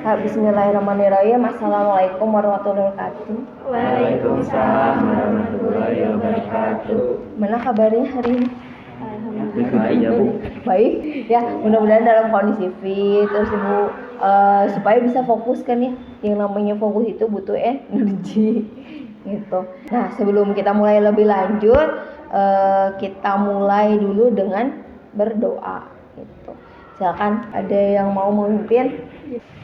Bismillahirrahmanirrahim. Assalamualaikum warahmatullahi wabarakatuh. Waalaikumsalam warahmatullahi wabarakatuh. Mana kabarnya hari ini? Alhamdulillah, Bu. Baik, ya mudah-mudahan dalam kondisi fit terus Ibu supaya bisa fokus kan ya. Yang namanya fokus itu butuh energi gitu. Nah, sebelum kita mulai lebih lanjut, kita mulai dulu dengan berdoa gitu. Silakan, ada yang mau memimpin?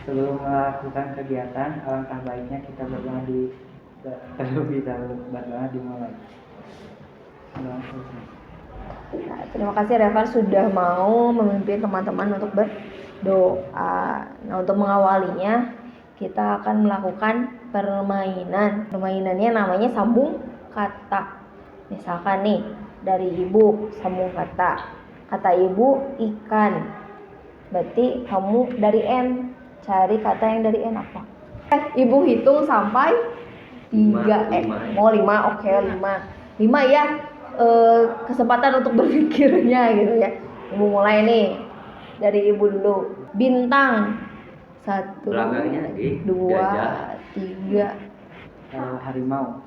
Sebelum melakukan kegiatan, alangkah baiknya kita berdoa terlebih dahulu. Berdoa dimulai. Nah, terima kasih Revan sudah mau memimpin teman-teman untuk berdoa. Nah, untuk mengawalinya kita akan melakukan permainan. Permainannya namanya sambung kata. Misalkan nih, dari ibu sambung kata. Kata ibu ikan. Berarti kamu dari N cari kata yang dari N apa? Ibu hitung sampai 3. Mau 5, oke 5. 5 ya. Kesempatan untuk berpikirnya gitu ya. Ibu mulai nih. Dari ibu dulu. Bintang. 1, 2, 3. Harimau.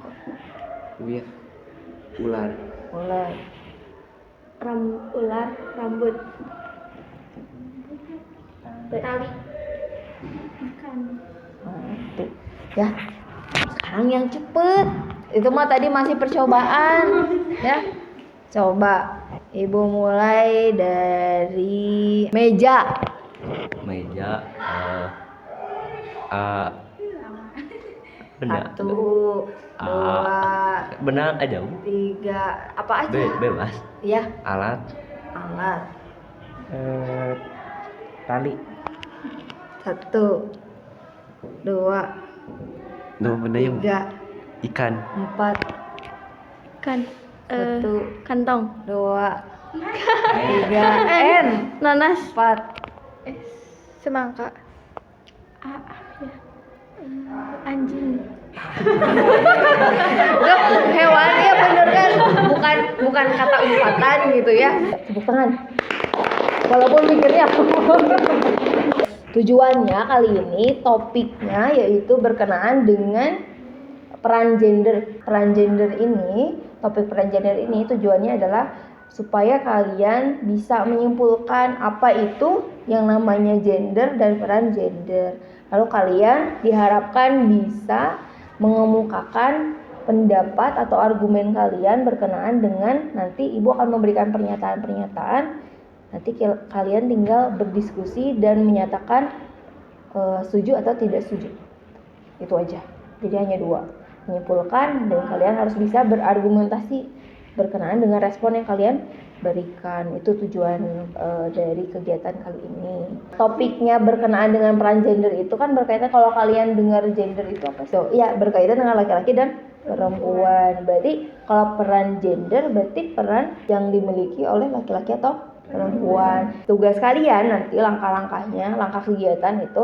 Ular. Ular rambut. Tali. Ikan. Tuh. Ya. Sekarang yang cepet. Itu mah tadi masih percobaan. Ya. Coba. Ibu mulai dari meja. Benar. 1, 2, Benar aja, Bu. 3. Apa aja? Bebas. Ya. Alat. Tali. 1, 2, Benar ya, Bu. 3, Ikan. 4, Kan. 1, Kantong. 2, 3, N. Nanas. 4. Semangka. Anjing. Dok, hewan ya bener kan? Bukan kata umpatan gitu ya. Tepuk tangan. Walaupun mikirnya tujuannya kali ini topiknya yaitu berkenaan dengan peran gender. Topik peran gender ini tujuannya adalah supaya kalian bisa menyimpulkan apa itu yang namanya gender dan peran gender. Lalu kalian diharapkan bisa mengemukakan pendapat atau argumen kalian berkenaan dengan nanti ibu akan memberikan pernyataan-pernyataan. Nanti kalian tinggal berdiskusi dan menyatakan setuju atau tidak setuju. Itu aja. Jadi hanya 2. Menyimpulkan dan kalian harus bisa berargumentasi berkenaan dengan respon yang kalian berikan. Itu tujuan dari kegiatan kali ini. Topiknya berkenaan dengan peran gender itu kan berkaitan, kalau kalian dengar gender itu apa sih? Ya, berkaitan dengan laki-laki dan perempuan. Berarti kalau peran gender berarti peran yang dimiliki oleh laki-laki atau perempuan. Tugas kalian nanti langkah-langkahnya, langkah kegiatan itu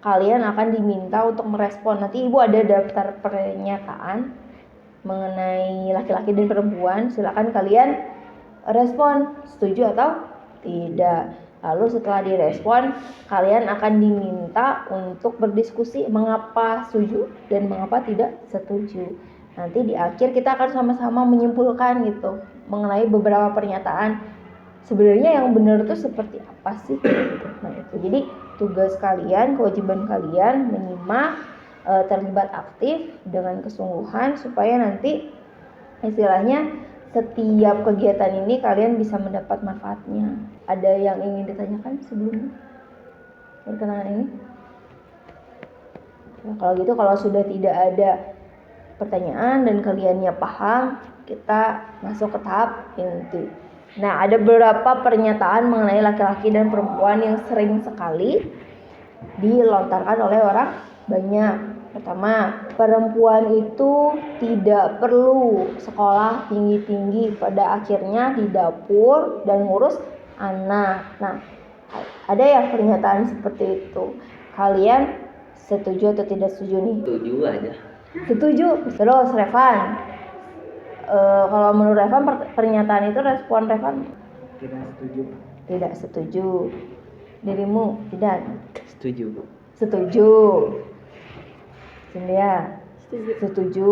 kalian akan diminta untuk merespon. Nanti ibu ada daftar pernyataan mengenai laki-laki dan perempuan. Silakan kalian respon setuju atau tidak. Lalu setelah direspon, kalian akan diminta untuk berdiskusi mengapa setuju dan mengapa tidak setuju. Nanti di akhir kita akan sama-sama menyimpulkan gitu mengenai beberapa pernyataan. Sebenarnya yang benar itu seperti apa sih? Nah itu. Jadi tugas kalian, kewajiban kalian menyimak, terlibat aktif dengan kesungguhan supaya nanti istilahnya setiap kegiatan ini kalian bisa mendapat manfaatnya. Ada yang ingin ditanyakan sebelumnya berkenaan ini? Nah, kalau gitu, kalau sudah tidak ada pertanyaan dan kaliannya paham, kita masuk ke tahap inti. Nah, ada beberapa pernyataan mengenai laki-laki dan perempuan yang sering sekali dilontarkan oleh orang banyak. Pertama, perempuan itu tidak perlu sekolah tinggi-tinggi, pada akhirnya di dapur dan ngurus anak. Nah, ada yang pernyataan seperti itu. Kalian setuju atau tidak setuju nih? Setuju aja. Setuju. Terus Revan, kalau menurut Revan pernyataan itu respon Revan? Tidak setuju. Tidak setuju. Dirimu tidak? Setuju. Setuju. Cynthia. Setuju. Setuju.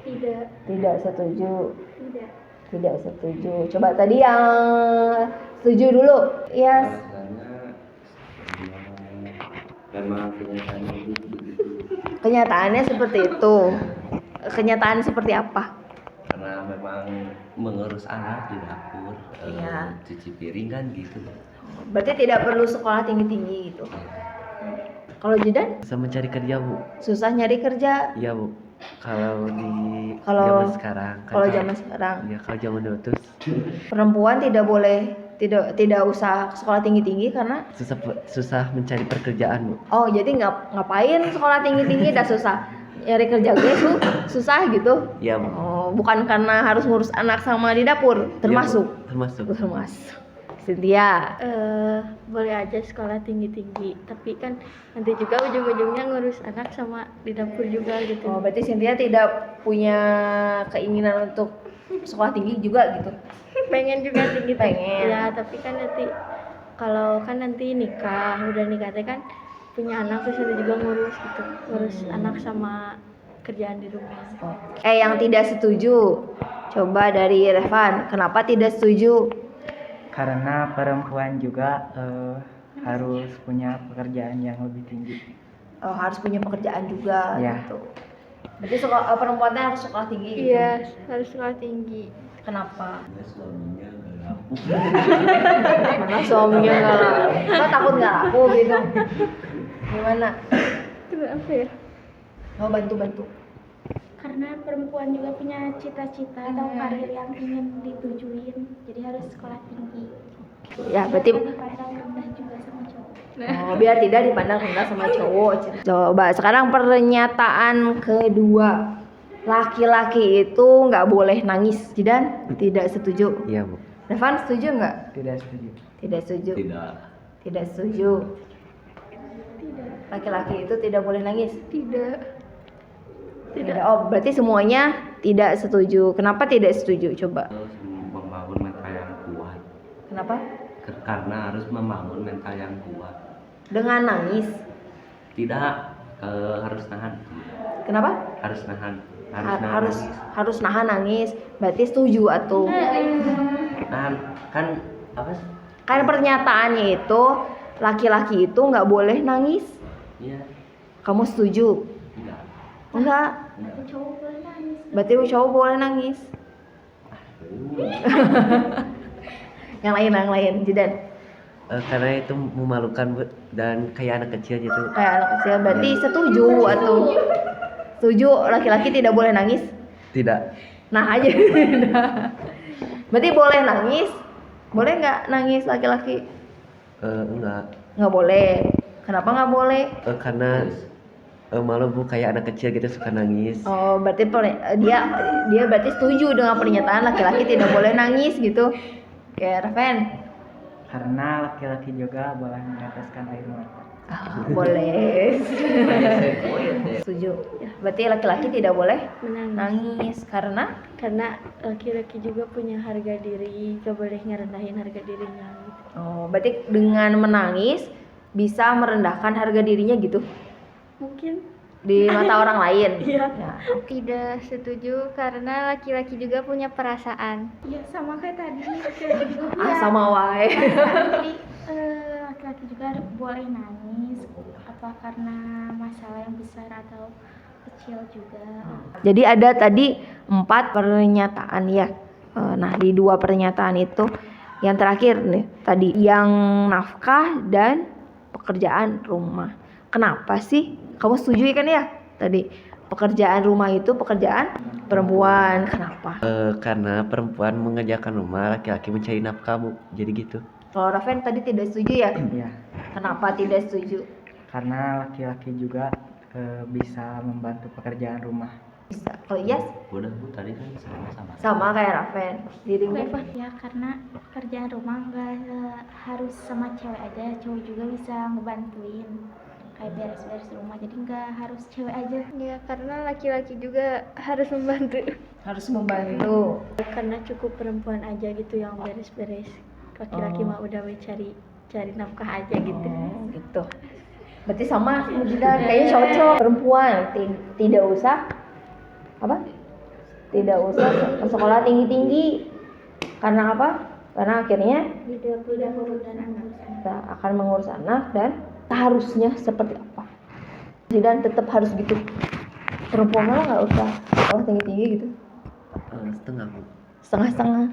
Tidak. Tidak setuju. Tidak. Tidak setuju. Coba tadi yang setuju dulu. Yes. Memang kenyataannya begitu. Kenyataannya seperti itu. Kenyataan seperti apa? Karena memang mengurus anak di dapur, Iya. cuci piring kan gitu. Berarti tidak perlu sekolah tinggi-tinggi gitu. Kalau Jidan Bisa mencari kerja, Bu. susah nyari kerja. Iya, Bu. Kalau di Kalau- zaman sekarang kan Kalau zaman sekarang ya kalau zaman dulu tuh perempuan tidak boleh tidak usah sekolah tinggi-tinggi karena susah mencari pekerjaan, Bu. oh jadi ngapain sekolah tinggi-tinggi dah susah nyari kerja gue susah gitu. Iya, Bu. Oh, bukan karena harus ngurus anak sama di dapur termasuk. Iya, Bu. Termasuk. Termasuk. Cynthia. Boleh aja sekolah tinggi-tinggi, tapi kan nanti juga ujung-ujungnya ngurus anak sama di dapur juga gitu. Oh, berarti Cynthia tidak punya keinginan untuk sekolah tinggi juga gitu. Pengen juga tinggi. Pengen. Ya, tapi kan nanti kalau kan nanti nikah, udah nikah teh kan punya anak terus nanti juga ngurus gitu. Ngurus anak sama kerjaan di rumah. Yang tidak setuju. Coba dari Revan, kenapa tidak setuju? Karena perempuan juga harus punya pekerjaan yang lebih tinggi. Oh, harus punya pekerjaan juga Ya. gitu. Berarti perempuannya harus sekolah tinggi gitu. Iya, harus sekolah tinggi. Kenapa? Ya, suaminya nggak laku. Mana suaminya nggak laku? Lo takut nggak laku gitu? Gimana? Kenapa ya? Oh, bantu. Karena perempuan juga punya cita-cita atau karir yang ingin ditujuin, jadi harus sekolah tinggi. Ya, berarti Dipandang rendah juga sama cowok. biar tidak dipandang rendah sama cowok. Coba sekarang pernyataan kedua. Laki-laki itu nggak boleh nangis. Jidan tidak setuju. Iya, Bu. Revan setuju nggak? Tidak setuju. Tidak setuju. Tidak. Tidak setuju. Tidak. Laki-laki itu tidak boleh nangis. Tidak. Tidak. Oh, berarti semuanya tidak setuju. Kenapa tidak setuju? Coba. Harus membangun mental yang kuat. Kenapa? Karena harus membangun mental yang kuat. Dengan nangis. Tidak harus nahan. Kenapa? Harus nahan. Harus nahan nangis. Berarti setuju atuh. Nahan kan apa sih? Kan pernyataannya itu laki-laki itu nggak boleh nangis. Iya. Kamu setuju? Tidak. Enggak. Cowok boleh nangis. Berarti cowok boleh nangis. Yang lain, Jidan. Karena itu memalukan, Bu, dan kayak anak kecil gitu. Kayak anak kecil. Berarti setuju atuh. Setuju laki-laki tidak boleh nangis. Tidak. Nah aja. Berarti boleh nangis. Boleh nggak nangis laki-laki? Enggak. Nggak boleh. Kenapa nggak boleh? Karena malu, Bu, kayak anak kecil gitu suka nangis. Oh, berarti dia berarti setuju dengan pernyataan laki-laki tidak boleh nangis gitu. Kayak Raven. Karena laki-laki juga boleh meneteskan air mata. Boleh. Setuju. Berarti laki-laki tidak boleh Menangis. nangis karena Karena laki-laki juga punya harga diri, gak boleh ngerendahin harga dirinya gitu. oh, berarti dengan menangis bisa merendahkan harga dirinya gitu Mungkin. di mata orang lain. Iya. Ya. Tidak setuju karena laki-laki juga punya perasaan. Iya, sama kayak tadi. Sama wae. Jadi laki-laki juga boleh nangis apa karena masalah yang besar atau kecil juga. Jadi ada tadi 4 pernyataan ya. Nah, di 2 pernyataan itu yang terakhir nih tadi yang nafkah dan pekerjaan rumah. Kenapa sih? Kamu setuju kan ya? Tadi pekerjaan rumah itu pekerjaan perempuan. Kenapa? Karena perempuan mengerjakan rumah, laki-laki mencari nafkah, Bu. Jadi gitu. Kalau Raven tadi tidak setuju ya? Iya. Kenapa tidak setuju? Karena laki-laki juga bisa membantu pekerjaan rumah. Bisa. Kalau Iyas Udah, Bu, tadi kan sama-sama. sama kayak Raven. Dirimu? Ya karena pekerjaan rumah nggak harus sama cewek aja, cowok juga bisa ngebantuin kayak beres-beres rumah, jadi nggak harus cewek aja. Ya karena laki-laki juga harus membantu. Harus membantu. Karena cukup perempuan aja gitu yang beres-beres. Laki-laki Oh. mah udah cari nafkah aja gitu. Oh, gitu. Berarti sama Jidan, kayaknya cocok. Perempuan tidak usah apa? Tidak usah sekolah tinggi-tinggi. Karena apa? Karena akhirnya tidak urut dan mengurus anak. kita akan mengurus anak dan harusnya seperti apa. Jidan tetap harus gitu. Perempuan mah nggak usah sekolah tinggi-tinggi gitu. Setengah Bu. Setengah-setengah.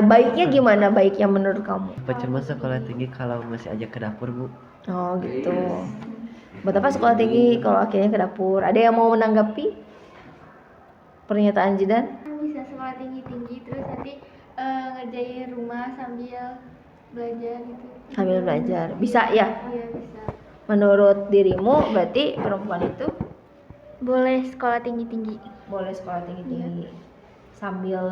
Baiknya gimana baiknya menurut kamu? Percuma sekolah tinggi kalau masih aja ke dapur Bu. Oh gitu. Buat apa sekolah tinggi kalau akhirnya ke dapur? Ada yang mau menanggapi pernyataan Jidan? Bisa sekolah tinggi-tinggi terus nanti ngerjain rumah sambil belajar gitu. Sambil belajar. Bisa ya? Iya bisa. Menurut dirimu berarti perempuan itu Boleh sekolah tinggi-tinggi. boleh sekolah tinggi-tinggi. Sambil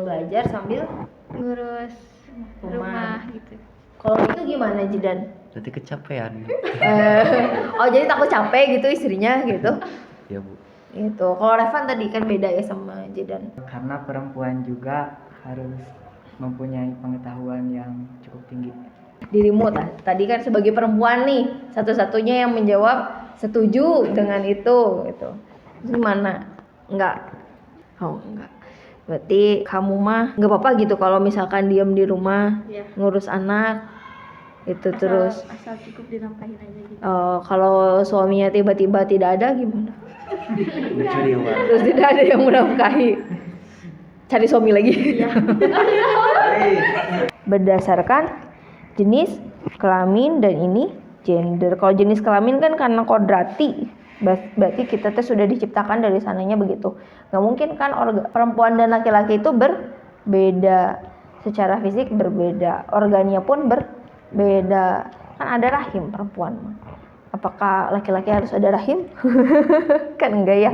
belajar sambil Ngurus rumah gitu. kalau itu gimana Jidan? Nanti kecapean. Oh jadi takut capek gitu istrinya gitu. Ya Bu. Gitu. Kalau Revan tadi kan beda ya sama Jidan. Karena perempuan juga harus mempunyai pengetahuan yang cukup tinggi. Dirimu tadi kan sebagai perempuan nih satu-satunya yang menjawab setuju dengan itu gitu. Gimana? Enggak. Oh enggak. Berarti kamu mah nggak apa-apa gitu kalau misalkan diam di rumah Iya. ngurus anak itu terus. Asal cukup dinafkahin aja gitu. Kalau suaminya tiba-tiba tidak ada gimana? Lucu dia Pak. Terus tidak ada yang menafkahi. Cari suami lagi. Iya. Berdasarkan jenis kelamin dan ini gender. Kalau jenis kelamin kan karena kodrati, berarti kita tuh sudah diciptakan dari sananya begitu. Gak mungkin kan perempuan dan laki-laki itu berbeda secara fisik, berbeda, organnya pun berbeda. Kan ada rahim perempuan. Apakah laki-laki harus ada rahim? Kan enggak ya.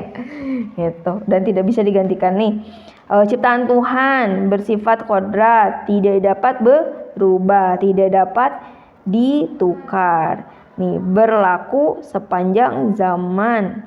Gitu. Dan tidak bisa digantikan nih. Ciptaan Tuhan bersifat kodrat, tidak dapat berubah, tidak dapat ditukar. Nih, berlaku sepanjang zaman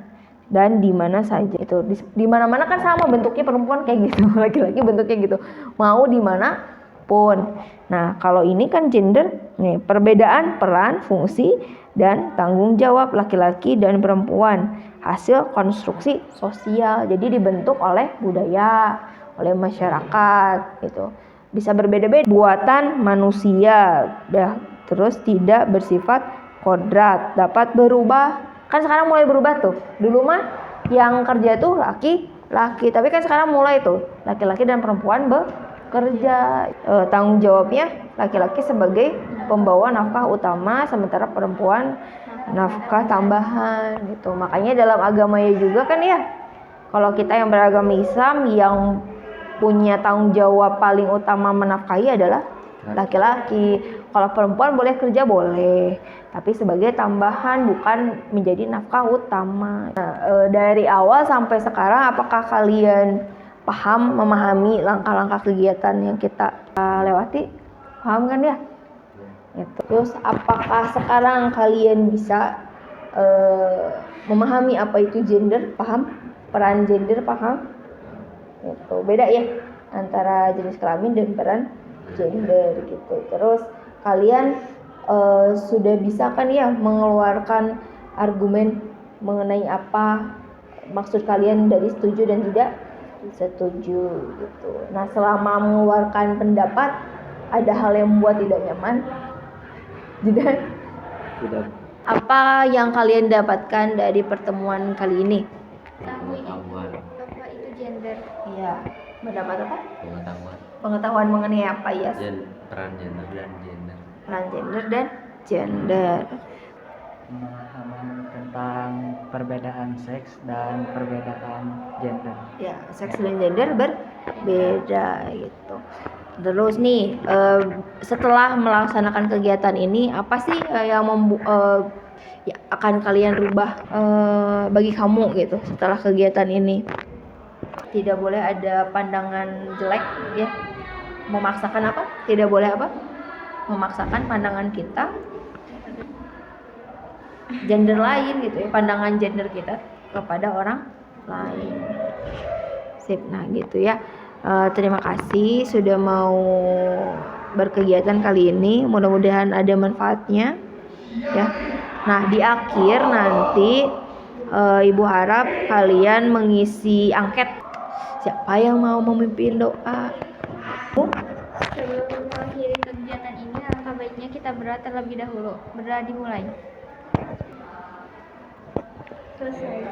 dan di mana saja. Itu di mana-mana kan sama bentuknya perempuan kayak gitu, laki-laki bentuknya gitu. Mau di mana pun. Nah, kalau ini kan gender, nih perbedaan peran, fungsi dan tanggung jawab laki-laki dan perempuan, hasil konstruksi sosial. Jadi dibentuk oleh budaya, oleh masyarakat gitu. Bisa berbeda-beda buatan manusia, terus tidak bersifat kodrat, dapat berubah. Kan sekarang mulai berubah tuh. Dulu mah yang kerja tuh laki-laki, tapi kan sekarang mulai tuh laki-laki dan perempuan bekerja. Tanggung jawabnya laki-laki sebagai pembawa nafkah utama, sementara perempuan nafkah tambahan gitu. Makanya dalam agamanya juga kan ya, kalau kita yang beragama Islam yang punya tanggung jawab paling utama menafkahi adalah laki-laki. Kalau perempuan boleh kerja boleh, tapi sebagai tambahan bukan menjadi nafkah utama. Nah, dari awal sampai sekarang apakah kalian paham, memahami langkah-langkah kegiatan yang kita lewati? Paham kan ya? Gitu. Terus apakah sekarang kalian bisa memahami apa itu gender? Paham? Peran gender paham? Gitu. Beda ya antara jenis kelamin dan peran gender gitu. Terus kalian sudah bisa kan ya mengeluarkan argumen mengenai apa maksud kalian dari setuju dan tidak setuju gitu. Nah, selama mengeluarkan pendapat ada hal yang membuat tidak nyaman? Tidak. Apa yang kalian dapatkan dari pertemuan kali ini? Pengetahuan. Apa itu gender? Iya, mendapat apa? Pengetahuan. Pengetahuan mengenai apa ya? Peran gender dan gender. Peran gender dan gender. Pemahaman tentang perbedaan seks dan perbedaan gender. Ya, seks dan gender berbeda gitu. Terus nih, setelah melaksanakan kegiatan ini, apa sih yang ya, akan kalian rubah bagi kamu gitu setelah kegiatan ini? Tidak boleh ada pandangan jelek ya. Memaksakan apa? Tidak boleh apa? Memaksakan pandangan kita gender lain gitu ya, pandangan gender kita kepada orang lain. Sip, nah gitu ya. Terima kasih sudah mau berkegiatan kali ini. Mudah-mudahan ada manfaatnya ya. Nah, di akhir nanti Ibu harap kalian mengisi angket. Siapa yang mau memimpin doa? Sebelum mengakhiri kegiatan ini, alangkah baiknya kita berdoa terlebih dahulu. Berdoa dimulai. Selesai.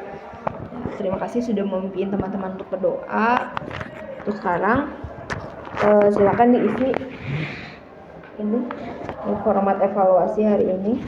Terima kasih sudah memimpin teman-teman untuk berdoa. Terus sekarang silakan diisi ini format evaluasi hari ini.